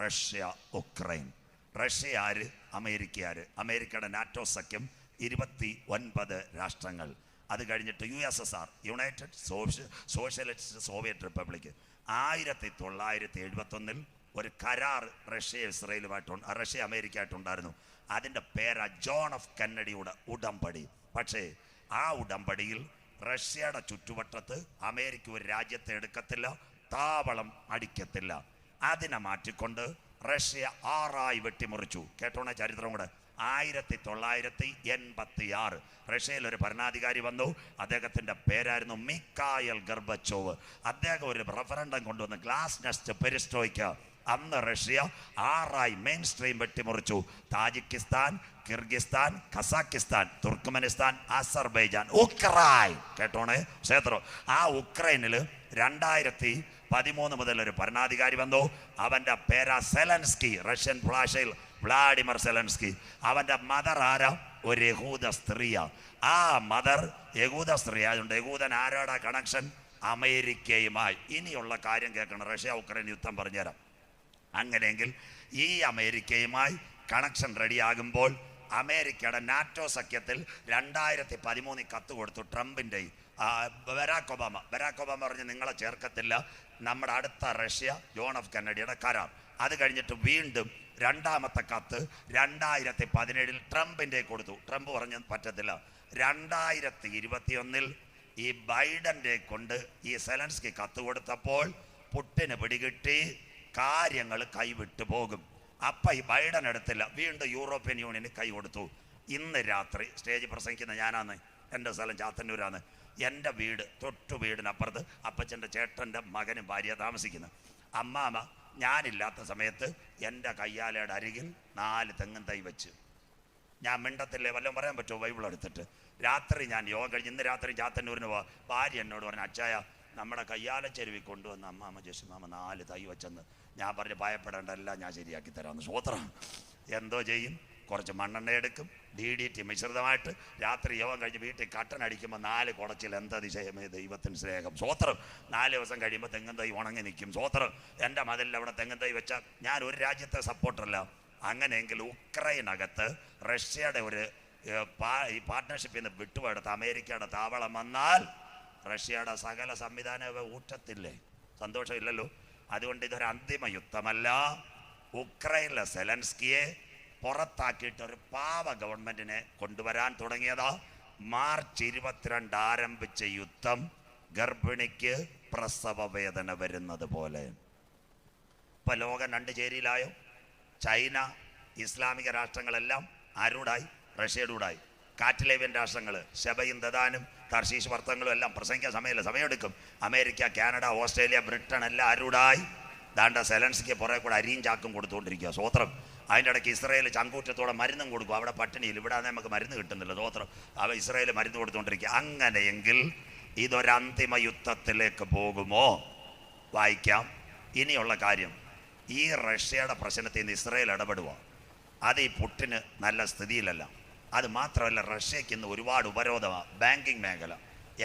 Russia Ukraine. Russia ആര്? America ആര്? അമേരിക്കയുടെ നാറ്റോ സഖ്യം 29 രാഷ്ട്രങ്ങൾ. അത് കഴിഞ്ഞിട്ട് USSR, United socialist Soviet republic. 1971 ഒരു കരാർ റഷ്യ അമേരിക്കയായിട്ടുണ്ടായിരുന്നു. അതിൻ്റെ പേരാ ജോൺ എഫ് കെന്നഡിയുടെ ഉടമ്പടി. പക്ഷേ ആ ഉടമ്പടിയിൽ റഷ്യയുടെ ചുറ്റുവട്ടത്ത് അമേരിക്ക ഒരു രാജ്യത്തെ എടുക്കത്തില്ല, താവളം അടിക്കത്തില്ല. അതിനെ മാറ്റിക്കൊണ്ട് റഷ്യ 6 വെട്ടിമുറിച്ചു. കേട്ടോണ ചരിത്രം കൂടെ. 1986 റഷ്യയിൽ ഒരു ഭരണാധികാരി വന്നു. അദ്ദേഹത്തിൻ്റെ പേരായിരുന്നു മിഖായിൽ ഗർബച്ചോവ്. അദ്ദേഹം ഒരു റഫറൻഡം കൊണ്ടുവന്ന് ഗ്ലാസ്നെസ്റ്റ് പെരിസ്ട്രോയ്ക്ക. അന്ന് റഷ്യ 6 മെയിൻ സ്ട്രീം വെട്ടിമുറിച്ചു. Tajikistan, Kyrgyzstan, Kazakhstan, Turkmenistan, Azerbaijan, Ukraine. കേട്ടോണേ ക്ഷേത്രം. ആ ഉക്രൈനിൽ 2013 മുതൽ ഒരു ഭരണാധികാരി വന്നു. അവൻ്റെ പേരാ സെലൻസ്കി. റഷ്യൻ ഭാഷയിൽ വ്ളാഡിമർ സെലൻസ്കി. അവൻ്റെ മദർ ആരാ? ഒരു യഹൂദ സ്ത്രീയാ. ആ മദർ യഹൂദ സ്ത്രീ ആയതുകൊണ്ട് യഹൂദൻ ആരോടാ കണക്ഷൻ? അമേരിക്കയുമായി. ഇനിയുള്ള കാര്യം കേൾക്കണം. റഷ്യ ഉക്രൈൻ യുദ്ധം പറഞ്ഞുതരാം. അങ്ങനെയെങ്കിൽ ഈ അമേരിക്കയുമായി കണക്ഷൻ റെഡിയാകുമ്പോൾ അമേരിക്കയുടെ നാറ്റോ സഖ്യത്തിൽ 2013 കത്ത് കൊടുത്തു ട്രംപിൻ്റെ ബരാക് ഒബാമ പറഞ്ഞ് നിങ്ങളെ ചേർക്കത്തില്ല, നമ്മുടെ അടുത്ത റഷ്യ ജോൺ എഫ് കെന്നഡിയുടെ കരാർ. അത് കഴിഞ്ഞിട്ട് വീണ്ടും രണ്ടാമത്തെ കത്ത് 2017 ട്രംപിൻ്റെ കൊടുത്തു. ട്രംപ് പറഞ്ഞ് പറ്റത്തില്ല. 2021 ഈ ബൈഡൻ്റെ കൊണ്ട് ഈ സെലൻസ്കി കത്ത് കൊടുത്തപ്പോൾ പുട്ടിന് പിടികിട്ടി കാര്യങ്ങൾ കൈവിട്ടു പോകും. അപ്പം ഈ ബൈഡൻ എടുത്തില്ല. വീണ്ടും യൂറോപ്യൻ യൂണിയന് കൈ കൊടുത്തു. ഇന്ന് രാത്രി സ്റ്റേജ് പ്രസംഗിക്കുന്ന ഞാനാണ്. എൻ്റെ സ്ഥലം ചാത്തന്നൂരാണ്. എൻ്റെ വീട് തൊട്ടു വീടിനപ്പുറത്ത് അപ്പച്ചൻ്റെ ചേട്ടൻ്റെ മകനും ഭാര്യ താമസിക്കുന്നു. അമ്മാമ ഞാനില്ലാത്ത സമയത്ത് എൻ്റെ കയ്യാലയുടെ അരികിൽ 4 തെങ്ങും തൈ വെച്ച്. ഞാൻ മിണ്ടത്തില്ലേ, വല്ലതും പറയാൻ പറ്റുമോ? ബൈബിൾ എടുത്തിട്ട് രാത്രി ഞാൻ യോഗ കഴിഞ്ഞ് ഇന്ന് രാത്രി ചാത്തന്നൂരിന് പോവാ. ഭാര്യ എന്നോട് പറഞ്ഞു, അച്ചായ നമ്മുടെ കയ്യാല ചെരുവി കൊണ്ടുവന്ന് അമ്മാമ ജസ്മാമ 4 തൈ വെച്ചെന്ന്. ഞാൻ പറഞ്ഞു ഭയപ്പെടേണ്ട, എല്ലാം ഞാൻ ശരിയാക്കി തരാമെന്ന്. സ്വോത്രം. എന്തോ ചെയ്യും? കുറച്ച് മണ്ണെണ്ണ എടുക്കും, DDT മിശ്രിതമായിട്ട്. രാത്രി യോഗം കഴിഞ്ഞ് വീട്ടിൽ കട്ടനടിക്കുമ്പോൾ 4 കുടച്ചിൽ. എന്താ അതിശയമേ ദൈവത്തിന് സ്നേഹം. സ്വോത്രം. 4 ദിവസം കഴിയുമ്പോൾ തെങ്ങും തൈ ഉണങ്ങി നിൽക്കും. സ്വോത്രം. എൻ്റെ മതിലിൽ അവിടെ തെങ്ങും തൈ വെച്ചാൽ ഞാൻ ഒരു രാജ്യത്തെ സപ്പോർട്ടല്ല. അങ്ങനെയെങ്കിൽ ഉക്രൈനകത്ത് റഷ്യയുടെ ഒരു ഈ പാർട്ട്ണർഷിപ്പിൽ നിന്ന് വിട്ടുപോയെടുത്ത് അമേരിക്കയുടെ താവളം വന്നാൽ റഷ്യയുടെ സകല സംവിധാനം ഊറ്റത്തില്ലേ? സന്തോഷമില്ലല്ലോ. അതുകൊണ്ട് ഇതൊരു അന്തിമ യുദ്ധമല്ല. ഉക്രൈനിലെ സെലൻസ്കിയെ പുറത്താക്കിയിട്ട് ഒരു പാവ ഗവൺമെന്റിനെ കൊണ്ടുവരാൻ തുടങ്ങിയതാ. മാർച്ച് 22 ആരംഭിച്ച യുദ്ധം ഗർഭിണിക്ക് പ്രസവ വേദന വരുന്നത് പോലെ. ഇപ്പൊ ലോകം 2 ചേരിയിലായോ? ചൈന, ഇസ്ലാമിക രാഷ്ട്രങ്ങളെല്ലാം ആരോടായി? റഷ്യയുടെ കൂടായി. കാറ്റിലേവ്യൻ രാഷ്ട്രങ്ങൾ ശബയും ദദാനും തർശീഷ് വർത്തങ്ങളും എല്ലാം പ്രസംഗിക്കാൻ സമയമില്ല, സമയമെടുക്കും. അമേരിക്ക, കാനഡ, ഓസ്ട്രേലിയ, ബ്രിട്ടൻ എല്ലാം ആരോടായി? ദാണ്ട സെലൻസ്കിക്ക് പുറകെ കൂടെ അരിയും ചാക്കും കൊടുത്തുകൊണ്ടിരിക്കുക. സ്വോത്രം. അതിൻ്റെ ഇടയ്ക്ക് ഇസ്രായേൽ ചങ്കൂറ്റത്തോടെ മരുന്നും കൊടുക്കും. അവിടെ പട്ടിണിയിൽ, ഇവിടെ നമുക്ക് മരുന്ന് കിട്ടുന്നില്ല. സ്വോത്രം. ഇസ്രായേൽ മരുന്ന് കൊടുത്തുകൊണ്ടിരിക്കുക. അങ്ങനെയെങ്കിൽ ഇതൊരന്തിമ യുദ്ധത്തിലേക്ക് പോകുമോ? വായിക്കാം. ഇനിയുള്ള കാര്യം, ഈ റഷ്യയുടെ പ്രശ്നത്തിൽ നിന്ന് ഇസ്രായേൽ ഇടപെടുക. അത് ഈ പുട്ടിന് നല്ല സ്ഥിതിയിലല്ല. അത് മാത്രമല്ല, റഷ്യക്ക് ഇന്ന് ഒരുപാട് ഉപരോധമാണ്. ബാങ്കിങ് മേഖല.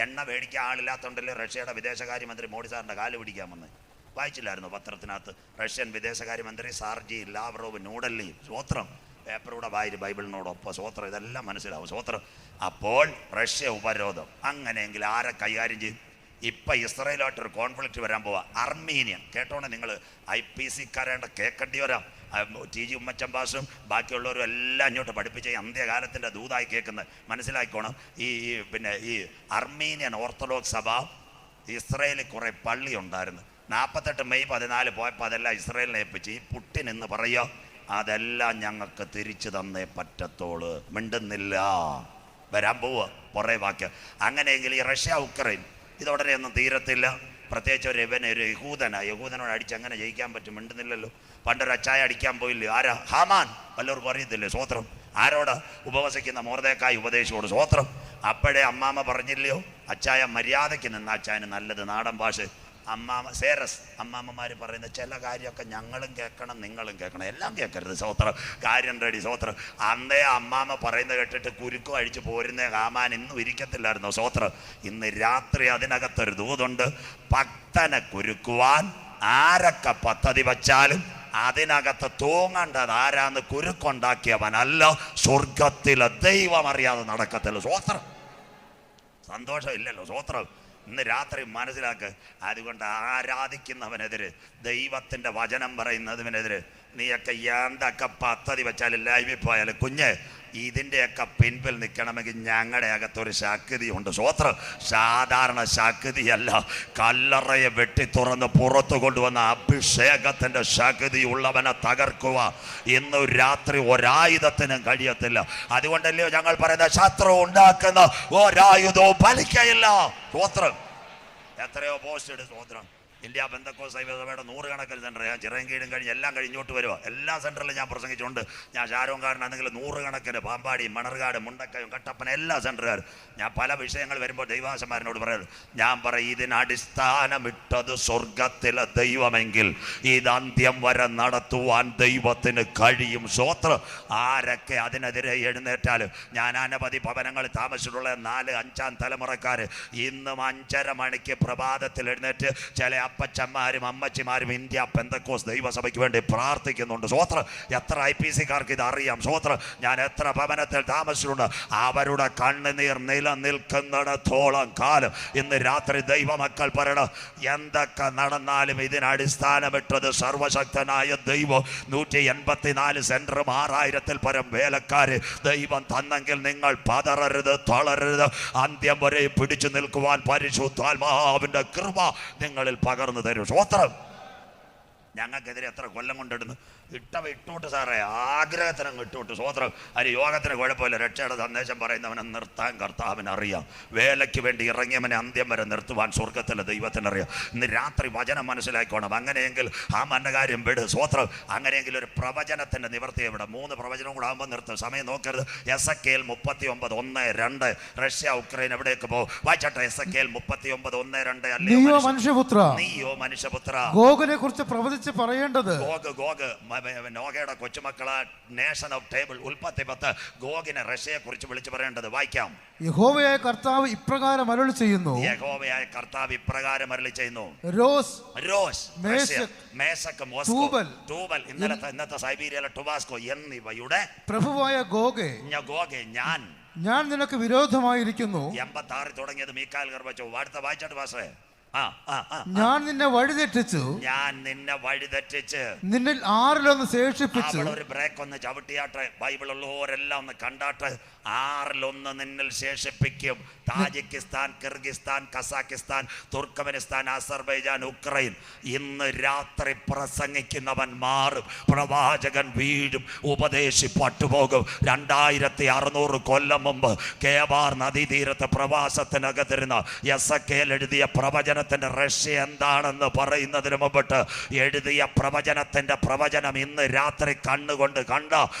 എണ്ണ മേടിക്കാൻ ആളില്ലാത്തതുകൊണ്ടല്ലേ റഷ്യയുടെ വിദേശകാര്യമന്ത്രി മോഡി സാറിൻ്റെ കാല് പിടിക്കാൻ വന്ന്. വായിച്ചില്ലായിരുന്നു പത്രത്തിനകത്ത്? റഷ്യൻ വിദേശകാര്യമന്ത്രി സാർജി ലാവ്റോവ് ന്യൂഡൽഹിയിൽ. സ്വോത്രം. പേപ്പറൂടെ വായിര് ബൈബിളിനോടൊപ്പം. സ്വോത്രം. ഇതെല്ലാം മനസ്സിലാവും. സ്വോത്രം. അപ്പോൾ റഷ്യ ഉപരോധം. അങ്ങനെയെങ്കിൽ ആരെ കൈകാര്യം ചെയ്യും? ഇപ്പം ഇസ്രായേലുമായിട്ടൊരു കോൺഫ്ലിക്റ്റ് വരാൻ പോവാ. അർമീനിയൻ. കേട്ടോണേ നിങ്ങൾ. IPC-ക്കാരേണ്ട കേൾക്കേണ്ടി വരാം. TG ഉമ്മച്ചമ്പാസും ബാക്കിയുള്ളവരും എല്ലാം ഇങ്ങോട്ട് പഠിപ്പിച്ച് അന്ത്യകാലത്തിൻ്റെ ദൂതായി കേൾക്കുന്നത് മനസ്സിലാക്കിക്കോണം. പിന്നെ ഈ അർമീനിയൻ ഓർത്തഡോക്സ് സഭ ഇസ്രായേലിൽ കുറേ പള്ളി ഉണ്ടായിരുന്നു. 48 മെയ് 14 പോയപ്പോൾ അതെല്ലാം ഇസ്രായേലിനെ ഏൽപ്പിച്ച്. ഈ പുട്ടിൻ എന്ന് പറയുക, അതെല്ലാം ഞങ്ങൾക്ക് തിരിച്ചു തന്നേ പറ്റത്തോളൂ. മിണ്ടുന്നില്ല. വരാൻ പോവുക കുറേ വാക്യം. അങ്ങനെയെങ്കിൽ ഈ റഷ്യ ഉക്രൈൻ ഇതോടനെ ഒന്നും തീരത്തില്ല. പ്രത്യേകിച്ച് ഒരു യഹൂദനോട് അടിച്ച് അങ്ങനെ ജയിക്കാൻ പറ്റും? മിണ്ടുന്നില്ലല്ലോ. പണ്ടൊരു അച്ചായ അടിക്കാൻ പോയില്ലേ? ആരാ? ഹാമാൻ. വല്ലവർക്കും അറിയത്തില്ലേ? സ്വോത്രം. ആരോട്? ഉപവസിക്കുന്ന മോർദെഖായി ഉപദേശിയോട്. സ്വോത്രം. അപ്പോഴേ അമ്മാമ്മ പറഞ്ഞില്ലയോ, അച്ചായ മര്യാദയ്ക്ക് നിന്ന അച്ചായന് നല്ലത്. നാടൻ ഭാഷ. സേറസ് അമ്മാമ്മമാർ പറയുന്ന ചില കാര്യമൊക്കെ ഞങ്ങളും കേൾക്കണം, നിങ്ങളും കേൾക്കണം. എല്ലാം കേൾക്കരുത്. സ്വോത്രം. കാര്യം റെഡി. സ്വോത്രം. അന്നേ അമ്മാമ്മ പറയുന്നത് കേട്ടിട്ട് കുരുക്കും അഴിച്ച് പോരുന്ന ഹാമാൻ ഇന്നും ഇരിക്കത്തില്ലായിരുന്നോ? സ്വോത്രം. ഇന്ന് രാത്രി അതിനകത്തൊരു ദൂതുണ്ട്. ഭക്തനെ കുരുക്കുവാൻ ആരൊക്കെ പദ്ധതി വച്ചാലും അതിനകത്ത് തൂങ്ങേണ്ടത് ആരാന്ന് കുരുക്കുണ്ടാക്കിയവനല്ല, സ്വർഗത്തിലെ ദൈവം അറിയാതെ നടക്കത്തില്ല. സ്വോത്രം. സന്തോഷം ഇല്ലല്ലോ. സ്വോത്രം. ഇന്ന് രാത്രി മനസ്സിലാക്ക്. അതുകൊണ്ട് ആരാധിക്കുന്നവനെതിരെ, ദൈവത്തിൻ്റെ വചനം പറയുന്നതിനെതിരെ നീയൊക്കെ എന്തൊക്കെ പദ്ധതി വെച്ചാലും ലൈവിൽ പോയാലും കുഞ്ഞ് ഇതിൻ്റെയൊക്കെ പിൻപിൽ നിൽക്കണമെങ്കിൽ ഞങ്ങളുടെ അകത്തൊരു ശക്തിയുണ്ട്. സ്വോത്രം. സാധാരണ ശക്തിയല്ല, കല്ലറയെ വെട്ടി തുറന്ന് പുറത്തു കൊണ്ടുവന്ന അഭിഷേകത്തിൻ്റെ ശക്തി ഉള്ളവനെ തകർക്കുക ഇന്ന് രാത്രി ഒരായുധത്തിനും കഴിയത്തില്ല. അതുകൊണ്ടല്ലയോ ഞങ്ങൾ പറയുന്ന ശത്രു ഉണ്ടാക്കുന്ന ഒരായുധവും ഫലിക്കയില്ല. സ്വോത്രം. എത്രയോ പോസ്റ്റ് ഇടും. സ്വോത്രം. ഇന്ത്യ പെന്തക്കോസ്ത് സഭയുടെ 100 കണക്കിന് സെൻറ്റർ, ഞാൻ ചിറങ്കീടും കഴിഞ്ഞ് എല്ലാം കഴിഞ്ഞോട്ട് വരുമോ. എല്ലാ സെൻറ്ററിലും ഞാൻ പ്രസംഗിച്ചുകൊണ്ട്. ഞാൻ ഷാരോങ്കാരനാണെങ്കിൽ 100 കണക്കിന് പാമ്പാടി, മണർകാട്, മുണ്ടക്കയം, കട്ടപ്പന എല്ലാ സെൻറ്ററുകാരും. ഞാൻ പല വിഷയങ്ങൾ വരുമ്പോൾ ദൈവാശന്മാരനോട് പറയുന്നത്, ഞാൻ പറയും ഇതിനടിസ്ഥാനമിട്ടത് സ്വർഗത്തിലെ ദൈവമെങ്കിൽ ഇത് അന്ത്യം വരെ നടത്തുവാൻ ദൈവത്തിന് കഴിയും. സ്വോത്രം. ആരൊക്കെ അതിനെതിരെ എഴുന്നേറ്റാലും, ഞാൻ അനവധി ഭവനങ്ങളിൽ താമസിച്ചിട്ടുള്ള 4-5 തലമുറക്കാർ ഇന്നും 5:30 മണിക്ക് പ്രഭാതത്തിൽ എഴുന്നേറ്റ് ചില അപ്പച്ചന്മാരും അമ്മച്ചിമാരും ഇന്ത്യ പെന്തക്കോസ്ത് ദൈവസഭയ്ക്ക് വേണ്ടി പ്രാർത്ഥിക്കുന്നുണ്ട്. സ്വോത്രം. എത്ര IPC-കാർക്ക് ഇത് അറിയാം. സ്വോത്രം. ഞാൻ എത്ര ഭവനത്തിൽ താമസിച്ചിട്ടുണ്ട്. അവരുടെ കണ്ണുനീർ നിലനിൽക്കുന്നിടത്തോളം കാലം ഇന്ന് രാത്രി ദൈവമക്കൾ പറയണം, എന്തൊക്കെ നടന്നാലും ഇതിനടിസ്ഥാനമിട്ടത് സർവശക്തനായ ദൈവം. 184 സെന്ററും 6000-ൽ പരം വേലക്കാര് ദൈവം തന്നെങ്കിൽ നിങ്ങൾ പതറരുത്, തളരരുത്. അന്ത്യം വരെ പിടിച്ചു നിൽക്കുവാൻ പരിശുദ്ധാത്മാവിന്റെ കൃപ നിങ്ങളിൽ പകർന്നു തരും. സ്വോത്രം. ഞങ്ങൾക്കെതിരെ എത്ര കൊല്ലം കൊണ്ടിടുന്നു. ഇട്ടോട്ട് സാറേ, ആഗ്രഹത്തിനങ്ങ് ഇട്ടോട്ട്. സ്വോത്രം. അതിന് യോഗത്തിന് കുഴപ്പമില്ല. രക്ഷയുടെ സന്ദേശം പറയുന്നവനെ നിർത്താൻ കർത്താവിന് അറിയാം. വേലയ്ക്ക് വേണ്ടി ഇറങ്ങിയവനെ അന്ത്യം വരെ നിർത്തുവാൻ സ്വർഗത്തിലെ ദൈവത്തിനറിയാം. ഇന്ന് രാത്രി വചനം മനസ്സിലാക്കണം. അങ്ങനെയെങ്കിൽ ആ മന്നകാര്യം വിട്. സ്വോത്രം. അങ്ങനെയെങ്കിൽ ഒരു പ്രവചനത്തിൻ്റെ നിവർത്തി എവിടെ? 3 പ്രവചനവും കൂടെ ആകുമ്പോൾ നിർത്തും. സമയം നോക്കരുത്. എസെക്കിയേൽ 39:1-2. റഷ്യ ഉക്രൈൻ എവിടേക്ക് പോകും? വായിച്ചട്ടെ. എസെക്കിയേൽ 39:1-2. നീയോ മനുഷ്യപുത്ര, ഗോഗിനെ കുറിച്ച് പ്രവചിച്ച് പറയേണ്ടത്. ഗോഗ് നോഹയുടെ കൊച്ചുമക്കളെ നേഷൻ ഓഫ് ടേബിൾ. ഉൽപ്പത്തി 10. ഗോഗിനെ റഷ്യയെ കുറിച്ച് വിളിച്ചു പറയേണ്ടത്. വായിക്കാം. യഹോവയായ കർത്താവ് ഇപ്രകാരം അരുളി ചെയ്യുന്നു. യഹോവയായ കർത്താവ് ഇപ്രകാരം അരുളി ചെയ്യുന്നു. റോസ്, മേശക്, ടൂബൽ, ഇന്നത്തെ സൈബീരിയയിലെ ടുബാസ്കോ എന്നിവയുടെ പ്രഭുവായ ഗോഗേ, ഞാൻ നിനക്ക് വിരോധമായിരിക്കുന്നു. 86 തുടങ്ങിയത് മീക്കാൽ ഗർഭച്ചു. അടുത്ത വായിച്ചോട്ട് പാസ്റ്റേ. ഞാൻ നിന്നെ വഴിതെറ്റിച്ചു, നിന്നിൽ 6-1 ശേഷിപ്പിച്ചു. ഒരു ബ്രേക്ക് ഒന്ന് ചവിട്ടിയാട്ടെ. ബൈബിൾ ഉള്ളവരെല്ലാം ഒന്ന് കണ്ടാട്ടെ. 6-1 നിന്നിൽ ശേഷിപ്പിക്കും. Tajikistan, Kyrgyzstan, Kazakhstan, Turkmenistan, Azerbaijan, Ukraine. ഇന്ന് രാത്രി പ്രസംഗിക്കുന്നവൻ മാറും, പ്രവാചകൻ വീഴും, ഉപദേശി പട്ടുപോകും. 2600 കൊല്ലം മുമ്പ് കേബാർ നദീതീരത്ത് പ്രവാസത്തിനകത്തിരുന്ന എസെക്കിയേൽ എഴുതിയ പ്രവചനത്തിന്റെ റഷ്യ എന്താണെന്ന് പറയുന്നതിന് മുമ്പിട്ട് എഴുതിയ പ്രവചനത്തിന്റെ പ്രവചനം ഇന്ന് രാത്രി കണ്ണുകൊണ്ട് കണ്ട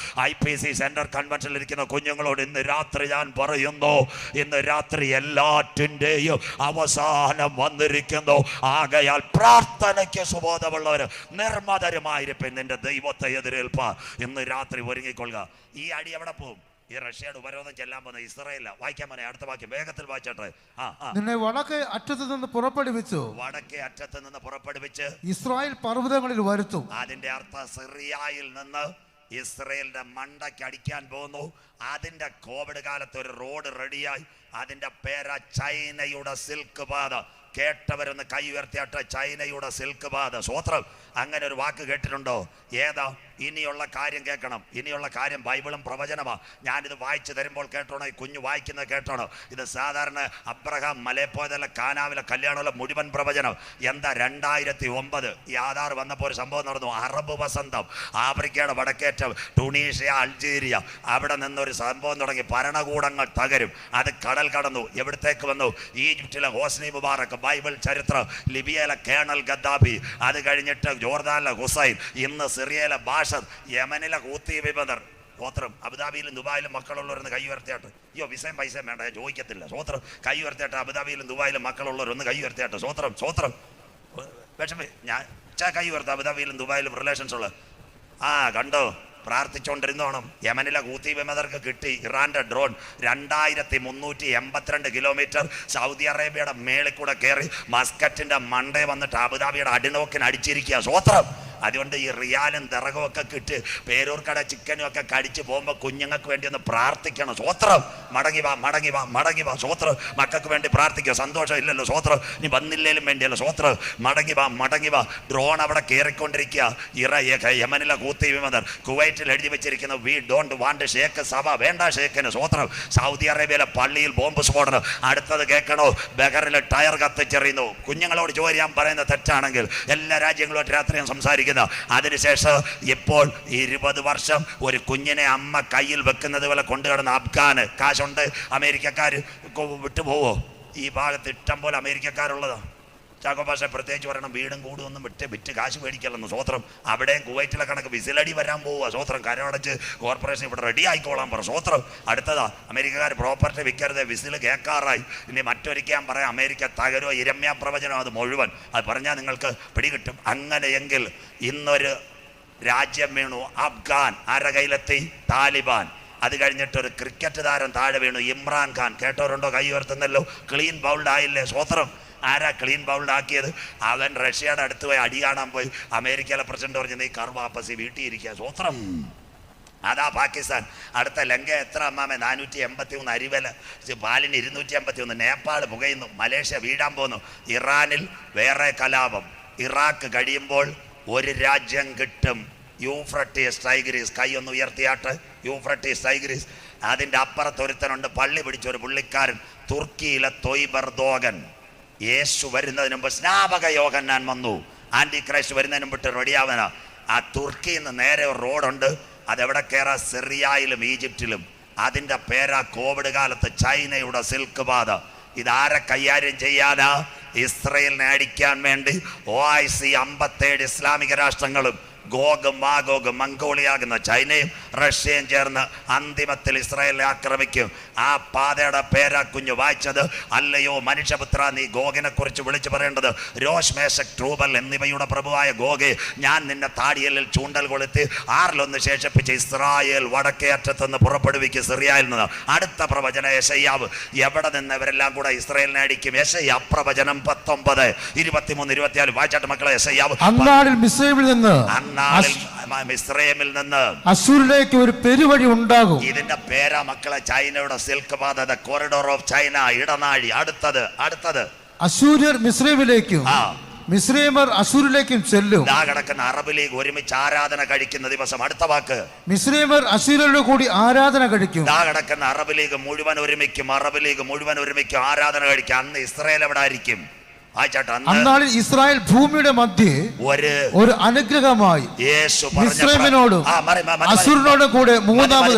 IPC സെന്റർ കൺവെൻഷനിൽ ഇരിക്കുന്ന കുഞ്ഞുങ്ങളോട് ഇന്ന് രാത്രി ഞാൻ പറയുന്നു, ഇന്ന് രാത്രി എല്ലാറ്റിൻ്റെയും അവസാനം വന്നിരിക്കുന്നു. ആകയാൽ പ്രാർത്ഥനയ്ക്ക് സുബോധമുള്ളവർ നിർമ്മതരുമായിരിക്കും നിന്റെ ദൈവത്തെ എതിരേൽപ്പാൻ. ഇന്ന് രാത്രി ഒരുങ്ങിക്കൊള്ളുക. ഈ അടി എവിടെ പോകും? ഈ റഷ്യയുടെ ഉപരോധം ചെല്ലാൻ പോകുന്ന ഇസ്രായേല. വായിക്കാൻ പോനെ. അടുത്ത വാക്യം വേഗത്തിൽ വായിച്ചോട്ടെ. നിന്നെ വടക്കേ അറ്റത്ത് നിന്ന് പുറപ്പെടുവിച്ചു, ഇസ്രായേൽ പർവ്വതങ്ങളിൽ വരുത്തും. അതിന്റെ അർത്ഥം സിറിയയിൽ നിന്ന് ഇസ്രായേലിന്റെ മണ്ടയ്ക്ക് അടിക്കാൻ പോകുന്നു. അതിന്റെ കോവിഡ് കാലത്ത് ഒരു റോഡ് റെഡിയായി. അതിന്റെ പേരാ ചൈനയുടെ സിൽക്ക് പാത. കേട്ടവരൊന്ന് കൈ ഉയർത്തിയാട്ടെ. ചൈനയുടെ സിൽക്ക് പാത. സ്വോത്രം. അങ്ങനെ ഒരു വാക്ക് കേട്ടിട്ടുണ്ടോ? ഏതാ? ഇനിയുള്ള കാര്യം കേൾക്കണം. ഇനിയുള്ള കാര്യം ബൈബിളും പ്രവചനമാണ്. ഞാനിത് വായിച്ചു തരുമ്പോൾ കേട്ടോണോ? ഈ കുഞ്ഞു വായിക്കുന്നത് കേട്ടോണോ? ഇത് സാധാരണ അബ്രഹാം മലയപ്പോയതല്ല, കാനാവിലെ കല്യാണമുള്ള മുഴുവൻ പ്രവചനം. എന്താ? 2009 ഈ ആധാർ വന്നപ്പോൾ ഒരു സംഭവം നടന്നു. അറബ് വസന്തം. ആഫ്രിക്കയുടെ വടക്കേറ്റം, ടുണീഷ്യ, അൾജീരിയ, അവിടെ നിന്നൊരു സംഭവം തുടങ്ങി. ഭരണകൂടങ്ങൾ തകരും. അത് കടൽ കടന്നു. എവിടത്തേക്ക് വന്നു? ഈജിപ്തിലെ ഹോസ്നി മുബാറക്ക്, ബൈബിൾ ചരിത്രം. ലിബിയയിലെ കേണൽ ഗദ്ദാഫി, അത് കഴിഞ്ഞിട്ട് ജോർദാനിലെ ഹുസൈൻ, ഇന്ന് സിറിയയിലെ ബാഷർ, യമനിലെ ഹൂത്തി വിമതർ. സ്വോത്രം. അബുദാബിയിലും ദുബായിലും മക്കളുള്ളവരൊന്ന് കൈ ഉയർത്തിയാട്ട്. അയ്യോ വിസയും പൈസയും വേണ്ട, ഞാൻ ചോദിക്കത്തില്ല. സ്വോത്രം. കൈ ഉയർത്തിയാട്ടെ. അബുദാബിയിലും ദുബായിലും മക്കളുള്ളവരൊന്ന് കൈ ഉയർത്തിയാട്ടെ. സ്വോത്രം. സ്വോത്രം. വിഷമേ ഞാൻ കൈ ഉയർത്ത. അബുദാബിയിലും ദുബായിലും റിലേഷൻസ് ഉള്ള കണ്ടോ? പ്രാർത്ഥിച്ചുകൊണ്ടിരുന്നോണം. യമനിലെ ഹൂത്തി വിമതർക്ക് കിട്ടി ഇറാന്റെ ഡ്രോൺ. 2382 കിലോമീറ്റർ സൗദി അറേബ്യയുടെ മേളിൽ കൂടെ കയറി മസ്കറ്റിന്റെ മണ്ടേ വന്നിട്ട് അബുദാബിയുടെ അടിനോക്കിന് അടിച്ചിരിക്കുക. സ്വോത്രം. അതുകൊണ്ട് ഈ റിയാലും തിറകും ഒക്കെ കിട്ടി പേരൂർക്കട ചിക്കനും ഒക്കെ കടിച്ച് പോകുമ്പോൾ കുഞ്ഞുങ്ങൾക്ക് വേണ്ടി ഒന്ന് പ്രാർത്ഥിക്കണം. സ്വോത്രം. മടങ്ങി വാ മടങ്ങി വാ മടങ്ങി വാ. സ്വോത്രം. മക്കൾക്ക് വേണ്ടി പ്രാർത്ഥിക്കുക. സന്തോഷം ഇല്ലല്ലോ. സ്വോത്രം. നീ വന്നില്ലേലും വേണ്ടിയല്ലോ. സ്വോത്രം. മടങ്ങി വാ മടങ്ങി വാ. ഡ്രോൺ അവിടെ കയറിക്കൊണ്ടിരിക്കുക. യമനിലെ കൂത്തി വിമതർ കുവൈറ്റിൽ എഴുതി വെച്ചിരിക്കുന്നു, വി ഡോണ്ട് വാണ്ട് ഷേക്ക്, സഭ വേണ്ട ഷേക്കിന്. സ്വോത്രം. സൗദി അറേബ്യയിലെ പള്ളിയിൽ ബോംബ് സ്ഫോടനം. അടുത്തത് കേൾക്കണോ? ബഹറിലെ ടയർ കത്തിച്ചെറിയുന്നു. കുഞ്ഞുങ്ങളോട് ജോലി ഞാൻ പറയുന്നത് തെറ്റാണെങ്കിൽ എല്ലാ രാജ്യങ്ങളോട് രാത്രി ഞാൻ സംസാരിക്കുന്ന. അതിനുശേഷം ഇപ്പോൾ 20 വർഷം ഒരു കുഞ്ഞിനെ അമ്മ കയ്യിൽ വെക്കുന്നത് പോലെ കൊണ്ടുകിടന്ന അഫ്ഗാന്. കാശുണ്ട്, അമേരിക്കക്കാർ വിട്ടുപോവോ? ഈ ഭാഗത്ത് ഇഷ്ടം പോലെ അമേരിക്കക്കാരുള്ളതാണ്. ചാക്കോ ഭാഷ പ്രത്യേകിച്ച് പറയണം, വീടും കൂടും ഒന്നും വിറ്റ് കാശ് മേടിക്കല്ലെന്ന്. സ്വോത്രം. അവിടെയും കുവൈറ്റിലെ കണക്ക് വിസിലടി വരാൻ പോവുക. സ്വോത്രം. കരമടച്ച് കോർപ്പറേഷൻ ഇവിടെ റെഡി ആയിക്കോളാൻ പറ. സ്വോത്രം. അടുത്തതാ അമേരിക്കക്കാർ പ്രോപ്പർട്ടി വിൽക്കരുത്, വിസിൽ കേൾക്കാറായി. ഇനി മറ്റൊരിക്കാൻ പറയാം, അമേരിക്ക തകരോ ഇരമ്യ പ്രവചനോ അത് മുഴുവൻ. അത് പറഞ്ഞാൽ നിങ്ങൾക്ക് പിടികിട്ടും. അങ്ങനെയെങ്കിൽ ഇന്നൊരു രാജ്യം വീണു, അഫ്ഗാൻ. ആരുടെ കയ്യിലെത്തി? താലിബാൻ. അത് കഴിഞ്ഞിട്ടൊരു ക്രിക്കറ്റ് താരം താഴെ വീണു, ഇമ്രാൻഖാൻ. കേട്ടവരുണ്ടോ? കൈ ഉയർത്തുന്നല്ലോ. ക്ലീൻ ബൗൾഡ് ആയില്ലേ? സ്വോത്രം. ആരാ ക്ലീൻ ബൗൾഡ് ആക്കിയത്? അവൻ റഷ്യയുടെ അടുത്ത് പോയി അടി കാണാൻ പോയി. അമേരിക്കയിലെ പ്രസിഡന്റ് പറഞ്ഞു, നീ കർവാപ്പസി വീട്ടിൽ ഇരിക്കുക. സ്വോത്രം. അതാ പാകിസ്ഥാൻ. അടുത്ത ലങ്ക എത്ര അമ്മാമേ? 481 അരിവല. ബാലിന് 251. നേപ്പാൾ പുകയുന്നു. മലേഷ്യ വീഴാൻ പോകുന്നു. ഇറാനിൽ വേറെ കലാപം. ഇറാഖ് കഴിയുമ്പോൾ ഒരു രാജ്യം കിട്ടും, യൂഫ്രട്ടീസ് ടൈഗ്രീസ്. കൈ ഒന്ന് ഉയർത്തിയാട്ട്. യൂഫ്രട്ടീസ് ടൈഗ്രീസ്. അതിൻ്റെ അപ്പുറത്തൊരുത്തനുണ്ട്, പള്ളി പിടിച്ചൊരു പുള്ളിക്കാരൻ. തുർക്കിയിലെ തൊയ്ബർദോഗൻ. യേശു വരുന്നതിന് മുമ്പ് സ്നാപക യോഹന്നാൻ വന്നു. ആന്റി ക്രൈസ്റ്റ് വരുന്നതിന് മുമ്പിട്ട് റെഡിയാവന. ആ തുർക്കിയിൽ നിന്ന് നേരെ ഒരു റോഡുണ്ട്. അതെവിടെ കയറാ? സിറിയയിലും ഈജിപ്തിലും. അതിൻ്റെ പേരാ കോവിഡ് കാലത്ത് ചൈനയുടെ സിൽക്ക് പാത. ഇതാരെ കൈകാര്യം ചെയ്യാനാ? ഇസ്രയേലിനെ അടിക്കാൻ വേണ്ടി OIC 57 ഇസ്ലാമിക രാഷ്ട്രങ്ങളും ഗോഗും മാഗോഗും മംഗോളിയാകുന്ന ചൈനയും റഷ്യയും ചേർന്ന് അന്തിമത്തിൽ ഇസ്രായേലിനെ ആക്രമിക്കും. ആ പാതയുടെ പേരാ കുഞ്ഞു വായിച്ചത്. അല്ലയോ മനുഷ്യപുത്ര, നീ ഗോഗിനെ കുറിച്ച് വിളിച്ചു പറയേണ്ടത്, രോഷ് മേശക് ട്രൂബൽ എന്നിവയുടെ പ്രഭുവായ ഗോഗെ, ഞാൻ നിന്നെ താടിയലിൽ ചൂണ്ടൽ കൊളുത്തി 6 ശേഷിപ്പിച്ച് ഇസ്രായേൽ വടക്കേ അറ്റത്തുനിന്ന് പുറപ്പെടുവിക്കും, സിറിയയിൽ നിന്ന്. അടുത്ത പ്രവചന യെശയ്യാവ്. എവിടെ നിന്ന് ഇവരെല്ലാം കൂടെ ഇസ്രായേലിനെ അടിക്കും? യെശയ്യാ പ്രവചനം 19, 23, 24 വായിച്ചാട്ട് മക്കളെ. യെശയ്യാവ്. അന്നാളിൽ മിസ്രൈമിൽ നിന്ന് മിസ്രൈമിൽ നിന്ന് അശൂരിലേക്ക് ഒരു പെരുവഴി ഉണ്ടാകും. ഇതിന്റെ പേരാ മക്കളെ ചൈനയുടെ സിൽക്ക് പാത, കോറിഡോർ ഓഫ് ചൈന, ഇടനാഴി. അടുത്തത് അശൂര്യർ മിസ്രൈമിലേക്കും മിസ്രൈമർ അശൂരിലേക്കും ചെല്ലും. കിടക്കുന്ന അറബ് ലീഗ് ഒരുമിച്ച് ആരാധന കഴിക്കുന്ന ദിവസം. അടുത്ത വാക്ക്. മിസ്രൈമർ അശൂര്യരോട് കൂടി ആരാധന കഴിക്കും. കിടക്കുന്ന അറബ് ലീഗ് മുഴുവൻ ഒരുമിക്കും. അറബ് ലീഗ് മുഴുവൻ ഒരുമിക്കും ആരാധന കഴിക്കും. അന്ന് ഇസ്രായേൽ എവിടെ ആയിരിക്കും? അന്നാളിൽ ഇസ്രായേൽ ഭൂമിയുടെ മധ്യേ ഒരു അനുഗ്രഹമായി മിസ്രൈമിനോടും അശൂരിനോടും കൂടെ മൂന്നാമത്.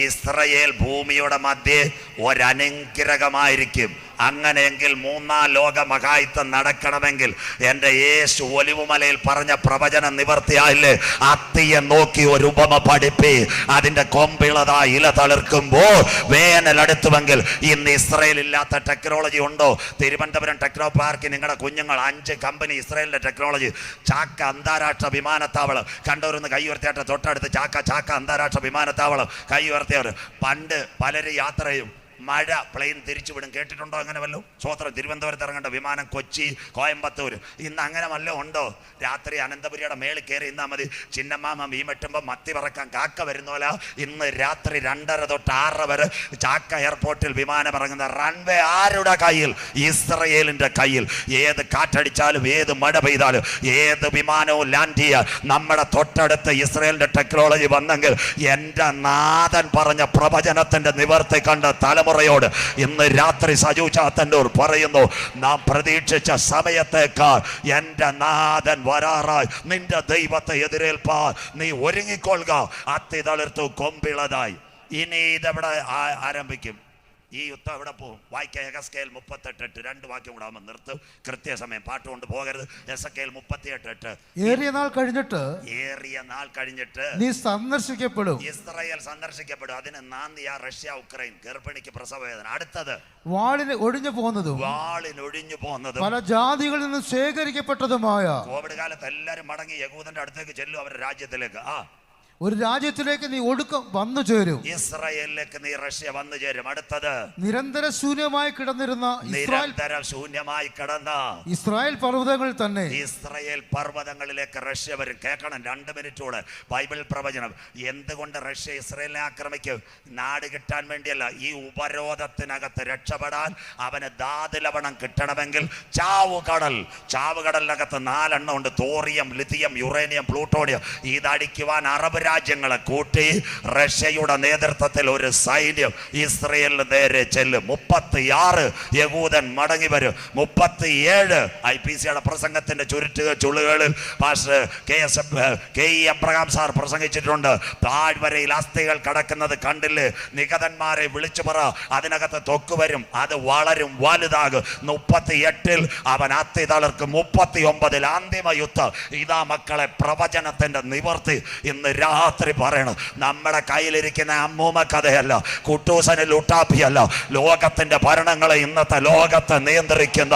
ഇസ്രായേൽ ഭൂമിയുടെ മധ്യേ ഒരനുഗ്രഹമായിരിക്കും. അങ്ങനെയെങ്കിൽ 3-ാം ലോക മഹായുദ്ധം നടക്കണമെങ്കിൽ എൻ്റെ യേശു ഒലിവുമലയിൽ പറഞ്ഞ പ്രവചനം നിവർത്തിയായില്ലേ? അത്തിയെ നോക്കി ഒരു ഉപമ പഠിപ്പി, അതിൻ്റെ കൊമ്പിളതാ ഇല തളിർക്കുമ്പോൾ വേനൽ അടുത്തുവെങ്കിൽ. ഇന്ന് ഇസ്രായേൽ ഇല്ലാത്ത ടെക്നോളജി ഉണ്ടോ? തിരുവനന്തപുരം ടെക്നോ പാർക്കിൽ നിങ്ങളുടെ കുഞ്ഞുങ്ങൾ 5 കമ്പനി ഇസ്രായേലിൻ്റെ ടെക്നോളജി. ചാക്ക അന്താരാഷ്ട്ര വിമാനത്താവളം. കണ്ടവരൊന്ന് കൈ ഉയർത്തിയാട്ടെ. തൊട്ടടുത്ത് ചാക്ക അന്താരാഷ്ട്ര വിമാനത്താവളം. കൈ ഉയർത്തിയവർ. പണ്ട് പലരും യാത്ര ചെയ്യും, മഴ പ്ലെയിൻ തിരിച്ചുവിടും. കേട്ടിട്ടുണ്ടോ അങ്ങനെ വല്ലോ? സ്വോത്രം. തിരുവനന്തപുരത്ത് ഇറങ്ങേണ്ട വിമാനം കൊച്ചി, കോയമ്പത്തൂർ. ഇന്ന് അങ്ങനെ വല്ലോ ഉണ്ടോ? രാത്രി അനന്തപുരിയുടെ മേളിൽ കയറി ഇന്നാ മതി. ചിന്നമാമ മീൻ വെട്ടുമ്പോൾ മത്തി പറക്കാൻ കാക്ക വരുന്നോല. ഇന്ന് രാത്രി 2:30 തൊട്ട് 6 വരെ ചാക്ക എയർപോർട്ടിൽ വിമാനം ഇറങ്ങുന്ന റൺവേ ആരുടെ കയ്യിൽ? ഇസ്രയേലിൻ്റെ കയ്യിൽ. ഏത് കാറ്റടിച്ചാലും, ഏത് മഴ പെയ്താലും, ഏത് വിമാനവും ലാൻഡ് ചെയ്യാൻ നമ്മുടെ തൊട്ടടുത്ത് ഇസ്രയേലിൻ്റെ ടെക്നോളജി വന്നെങ്കിൽ എൻ്റെ നാഥൻ പറഞ്ഞ പ്രവചനത്തിൻ്റെ നിവർത്തി കണ്ട തലമുറയോട് ഇന്ന് രാത്രി സജു ചാത്തന്നൂർ പറയുന്നു, നാം പ്രതീക്ഷിച്ച സമയത്തേക്കാൾ എൻ്റെ നാഥൻ വരാറായി. നിന്റെ ദൈവത്തെ എതിരേൽപ്പാൻ നീ ഒരുങ്ങിക്കൊള്ളുക. അത്തി തളിർത്തു കൊമ്പിളതായി. ഇനി ഇതെവിടെ ആരംഭിക്കും? ഈ യുദ്ധം എവിടെ പോകും? വായിക്കുക. എഹെസ്കേൽ 38:8. 2 വാക്യം കൂടെ ആകുമ്പോൾ നിർത്തും. കൃത്യസമയം പാട്ടുകൊണ്ട് പോകരുത്. എഹെസ്കേൽ 38:8. ഏറിയ നാൾ കഴിഞ്ഞിട്ട് നീ സന്ദർശിക്കപ്പെടും. ഇസ്രായേൽ സന്ദർശിക്കപ്പെടും. അതിന് നാന്ദിയ റഷ്യ, ഉക്രൈൻ. ഗർഭിണിക്ക് പ്രസവവേദന. അടുത്തത്. വാളിന് ഒഴിഞ്ഞു പോകുന്നതും പല ജാതികളിൽ നിന്ന് ശേഖരിക്കപ്പെട്ടതുമായ. കോവിഡ് കാലത്ത് എല്ലാവരും മടങ്ങി യഹൂദന്റെ അടുത്തേക്ക് ചെല്ലും, അവരുടെ രാജ്യത്തിലേക്ക്. ഒരു രാജ്യത്തിലേക്ക് നീ ഒടുക്കം വന്നു ചേരും. ഇസ്രായേലിലേക്ക് നീ റഷ്യ വന്നു ചേരും. അടുത്തത് നിരന്തര ശൂന്യമായി കിടന്നിരുന്ന ശൂന്യമായി കിടന്ന ഇസ്രായേൽ പർവ്വതങ്ങളിൽ തന്നെ ഇസ്രായേൽ പർവ്വതങ്ങളിലേക്ക് റഷ്യ വരും. കേൾക്കണം, 2 മിനിറ്റോട് ബൈബിൾ പ്രവചനം. എന്തുകൊണ്ട് റഷ്യ ഇസ്രായേലിനെ ആക്രമിക്കും? നാട് കിട്ടാൻ വേണ്ടിയല്ല. ഈ ഉപരോധത്തിനകത്ത് രക്ഷപ്പെടാൻ അവന് ധാതുലവണം കിട്ടണമെങ്കിൽ ചാവുകടലിനകത്ത് 4 എണ്ണം ഉണ്ട്. Thorium, lithium, uranium, plutonium. ഇതടിക്കുവാൻ അറബ് രാജ്യങ്ങളെ കൂട്ടി റഷ്യയുടെ നേതൃത്വത്തിൽ ഒരു സൈന്യം ഇസ്രയേലിന് നേരെ ചെല്ലും. 36 യഹൂദൻ മടങ്ങി വരും. 37 IPCയുടെ പ്രസംഗത്തിന്റെ ചുളുകളിൽ പാസ്റ്റർ കെ എബ്രഹാം സാർ പ്രസംഗിച്ചിട്ടുണ്ട്. താഴ്വരയിൽ അസ്ഥികൾ കടക്കുന്നത് കണ്ടില്ലേ? നിഗതന്മാരെ വിളിച്ചു പറ, അതിനകത്ത് തൊക്ക് വരും, അത് വളരും, വലുതാകും. 38 അവൻ അസ്ഥി തളർക്കും. 39 അന്തിമ യുദ്ധം. ഇതാ മക്കളെ പ്രവചനത്തിന്റെ നിവർത്തി ഇന്ന് രാത്രി പറയണം. നമ്മുടെ കയ്യിലിരിക്കുന്ന അമ്മൂമ്മ കഥയല്ല, കുട്ടൂസന് ലുട്ടാപ്പിയല്ല. ലോകത്തിന്റെ ഭരണങ്ങളെ ഇന്നത്തെ ലോകത്തെ നിയന്ത്രിക്കുന്ന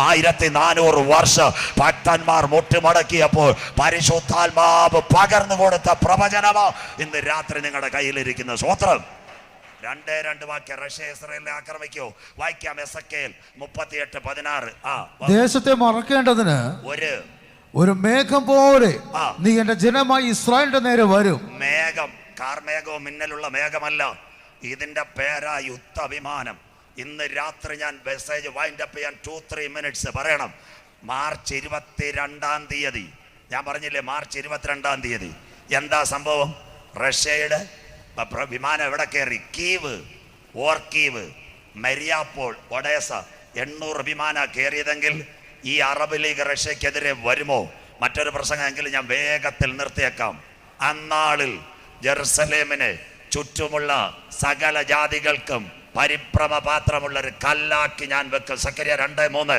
1400 വർഷം ഭക്തന്മാർ മുട്ടുമടക്കിയപ്പോൾ പരിശുദ്ധാത്മാവ് പകർന്നു കൊടുത്ത പ്രവചനമോ ഇന്ന് രാത്രി നിങ്ങളുടെ കയ്യിലിരിക്കുന്ന സ്വത്രം. 2 വാക്യം. റഷ്യ ഇസ്രായേലിനെ ആക്രമിക്കൂ. വായിക്കാം. എസെക്കിയേൽ 38:16. ദേശത്തെ മറക്കേണ്ടതിന് ഒരു മേഘം പോലെ നീ എന്റെ ജനമായി ഇസ്രായേലിന്റെ നേരെ വരും. മേഘം, കാർമേഘവും മിന്നലുള്ള മേഘമല്ല. ഇതിന്റെ പേരാ യുദ്ധവിമാനം. ഇന്ന് രാത്രി ഞാൻ മെസ്സേജ് വൈൻഡ് അപ്പ് ചെയ്യാൻ 2-3 മിനിറ്റ്സ് പറയണം. മാർച്ച് 22-ാം തീയതി ഞാൻ പറഞ്ഞില്ലേ, മാർച്ച് 22-ാം തീയതി എന്താ സംഭവം? റഷ്യയുടെ വിമാനം എവിടെ കയറി? കീവ്, ഓർക്കീവ്, മരിയാപ്പോൾ, ഒഡേസ 800 വിമാന കയറിയതെങ്കിൽ ഈ അറബ് ലീഗ് റഷ്യക്കെതിരെ വരുമോ? മറ്റൊരു പ്രസംഗമെങ്കിലും ഞാൻ വേഗത്തിൽ നിർത്തിയേക്കാം. അന്നാളിൽ ജെറുസലേമിന് ചുറ്റുമുള്ള സകല ജാതികൾക്കും പരിഭ്രമ പാത്രമുള്ളൊരു കല്ലാക്കി ഞാൻ വെക്കും. സക്കറിയ 2:3.